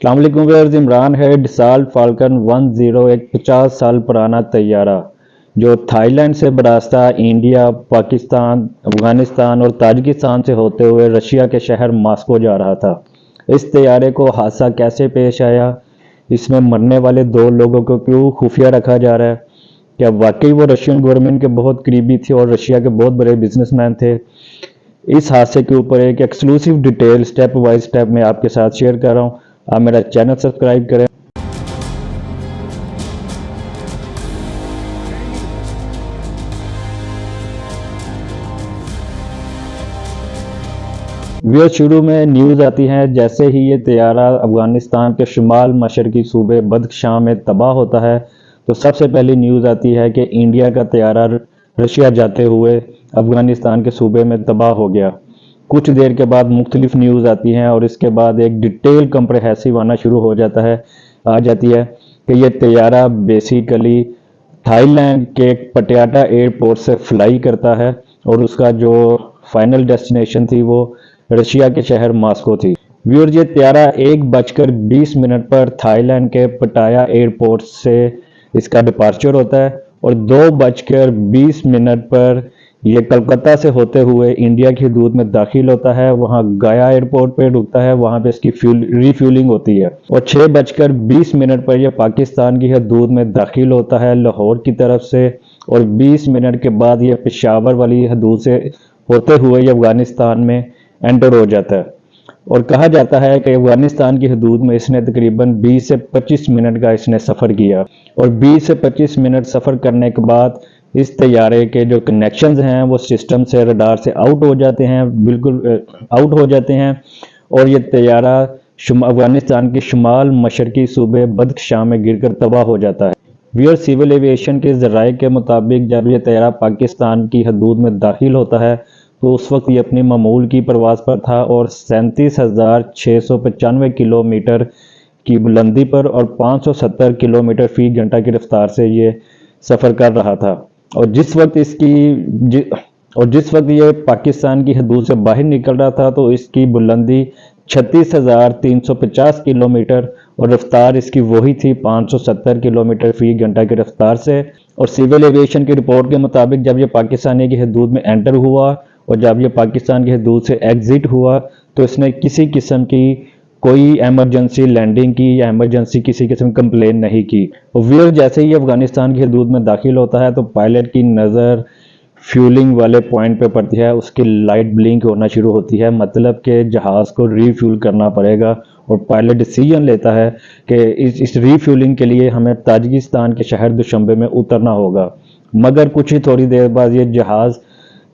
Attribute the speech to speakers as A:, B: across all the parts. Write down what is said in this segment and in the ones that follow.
A: अस्सलाम वालेकुम व्यूअर्स। इमरान है डसाल्ट फाल्कन 10 एक 50 साल पुराना तैयारा जो थाईलैंड से बरास्ता इंडिया, पाकिस्तान, अफगानिस्तान और ताजिकिस्तान से होते हुए रशिया के शहर मॉस्को जा रहा था। इस तैयारे को हादसा कैसे पेश आया, इसमें मरने वाले 2 लोगों को क्यों खुफिया रखा जा रहा है, क्या वाकई वो रशियन गवर्नमेंट के बहुत करीबी थे और रशिया के बहुत बड़े बिजनेसमैन थे। इस हादसे के ऊपर एक exclusive detail step by step मैं आपके साथ शेयर कर रहा हूँ। आप मेरा चैनल सब्सक्राइब करें। वीडियो शुरू में न्यूज़ आती है जैसे ही ये तैयारा अफगानिस्तान के शुमाल मशरकी सूबे बदख्शां में तबाह होता है तो सबसे पहली न्यूज़ आती है कि इंडिया का तैयारा रशिया जाते हुए अफगानिस्तान के सूबे में तबाह हो गया। कुछ देर के बाद मुख्तलिफ न्यूज़ आती हैं और इसके बाद एक डिटेल कंप्रहेंसिव आना शुरू हो जाता है आ जाती है कि ये तैयारा बेसिकली थाईलैंड के पटियाला एयरपोर्ट से फ्लाई करता है और उसका जो फाइनल डेस्टिनेशन थी वो रशिया के शहर मॉस्को थी। व्यूअर्स, ये तैयारा 1:20 पर थाईलैंड के पटाया एयरपोर्ट से इसका डिपार्चर होता है और 2:20 पर ये कलकत्ता से होते हुए इंडिया की हदूद में दाखिल होता है। वहाँ गया एयरपोर्ट पे रुकता है, वहाँ पे इसकी रिफ्यूलिंग होती है और 6:20 पर यह पाकिस्तान की हदूद में दाखिल होता है लाहौर की तरफ से और 20 मिनट के बाद यह पेशावर वाली हदूद से होते हुए ये अफगानिस्तान में एंटर हो जाता है। और कहा जाता है कि अफगानिस्तान की हदूद में इसने तकरीबन 20 से 25 मिनट का इसने सफ़र किया और 20 से 25 मिनट सफ़र करने के बाद इस तैयारे के जो कनेक्शंस हैं वो सिस्टम से रडार से आउट हो जाते हैं, बिल्कुल आउट हो जाते हैं और ये तैयारा अफगानिस्तान के शुमाल मशरकी सूबे बदख्शां में गिरकर तबाह हो जाता है। वियर सिविल एविएशन के ज़राए के मुताबिक जब ये तैयारा पाकिस्तान की हदूद में दाखिल होता है तो उस वक्त ये अपनी मामूल की परवाज़ पर था और 37,695 किलोमीटर की बुलंदी पर और 570 किलोमीटर फी घंटा की रफ्तार से ये सफ़र कर रहा था। और जिस वक्त ये पाकिस्तान की हदूद से बाहर निकल रहा था तो इसकी बुलंदी 36,350 किलोमीटर और रफ्तार इसकी वही थी 570 किलोमीटर फी घंटा की रफ्तार से। और सिविल एविएशन की रिपोर्ट के मुताबिक जब ये पाकिस्तानी की हदूद में एंटर हुआ और जब ये पाकिस्तान की हदूद से एग्जिट हुआ तो इसने किसी किस्म की कोई एमरजेंसी लैंडिंग की या एमरजेंसी किसी किस्म की कंप्लेन नहीं की। और व्यूअर, जैसे ही अफगानिस्तान की हदूद में दाखिल होता है तो पायलट की नज़र फ्यूलिंग वाले पॉइंट पे पड़ती है, उसकी लाइट ब्लिंक होना शुरू होती है, मतलब कि जहाज़ को रीफ्यूल करना पड़ेगा। और पायलट डिसीजन लेता है कि इस रीफ्यूलिंग के लिए हमें ताजिकिस्तान के शहर दुशंबे में उतरना होगा। मगर कुछ ही थोड़ी देर बाद ये जहाज़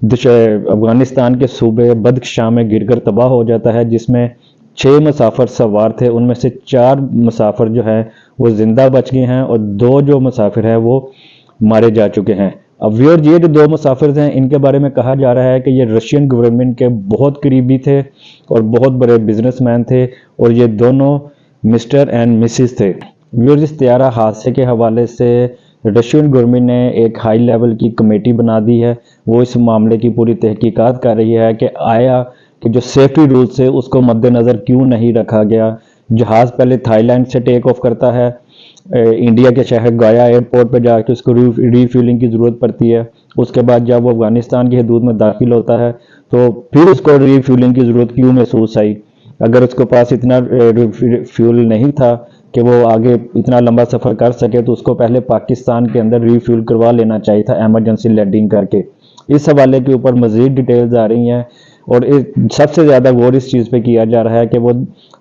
A: अफगानिस्तान के सूबे बदख्शां में गिरकर तबाह हो जाता है, जिसमें 6 मुसाफिर सवार थे। उनमें से 4 मुसाफिर जो हैं वो जिंदा बच गए हैं और 2 जो मुसाफिर हैं वो मारे जा चुके हैं। अब व्यूअर, ये जो 2 मुसाफिर हैं इनके बारे में कहा जा रहा है कि ये रशियन गवर्नमेंट के बहुत करीबी थे और बहुत बड़े बिजनेसमैन थे और ये दोनों मिस्टर एंड मिसिस थे। व्यूअर, इस तैयारा हादसे के हवाले से रशियन गवर्नमेंट ने एक हाई लेवल की कमेटी बना दी है। वो इस मामले की पूरी तहकीकात कर रही है कि आया कि जो सेफ्टी रूल्स है उसको मद्देनज़र क्यों नहीं रखा गया। जहाज़ पहले थाईलैंड से टेक ऑफ करता है, इंडिया के शहर गया एयरपोर्ट पर जाकर उसको रीफ्यूलिंग की ज़रूरत पड़ती है। उसके बाद जब वो अफगानिस्तान की हदूद में दाखिल होता है तो फिर उसको रीफ्यूलिंग की ज़रूरत क्यों महसूस आई। अगर उसके पास इतना फ्यूल नहीं था कि वो आगे इतना लंबा सफ़र कर सके तो उसको पहले पाकिस्तान के अंदर रीफ्यूल करवा लेना चाहिए था एमरजेंसी लैंडिंग करके। इस हवाले के ऊपर मज़ीद डिटेल्स आ रही हैं और सबसे ज़्यादा गौर इस चीज़ पे किया जा रहा है कि वो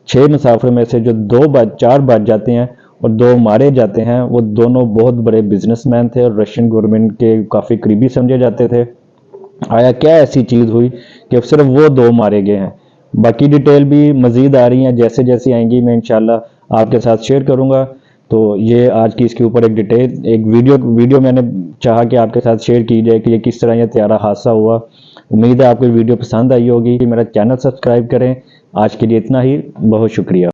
A: 6 मुसाफिर में से जो 4 बच जाते हैं और 2 मारे जाते हैं वो दोनों बहुत बड़े बिजनेसमैन थे और रशियन गवर्नमेंट के काफ़ी करीबी समझे जाते थे। आया क्या ऐसी चीज़ हुई कि सिर्फ वो 2 मारे गए हैं। बाकी डिटेल भी मज़ीद आ रही हैं, जैसे जैसे आएंगी मैं इंशाल्लाह आपके साथ शेयर करूंगा। तो ये आज की इसके ऊपर एक वीडियो मैंने चाहा कि आपके साथ शेयर की जाए कि ये किस तरह यह तैयारा हादसा हुआ। उम्मीद है आपको वीडियो पसंद आई होगी। मेरा चैनल सब्सक्राइब करें। आज के लिए इतना ही, बहुत शुक्रिया।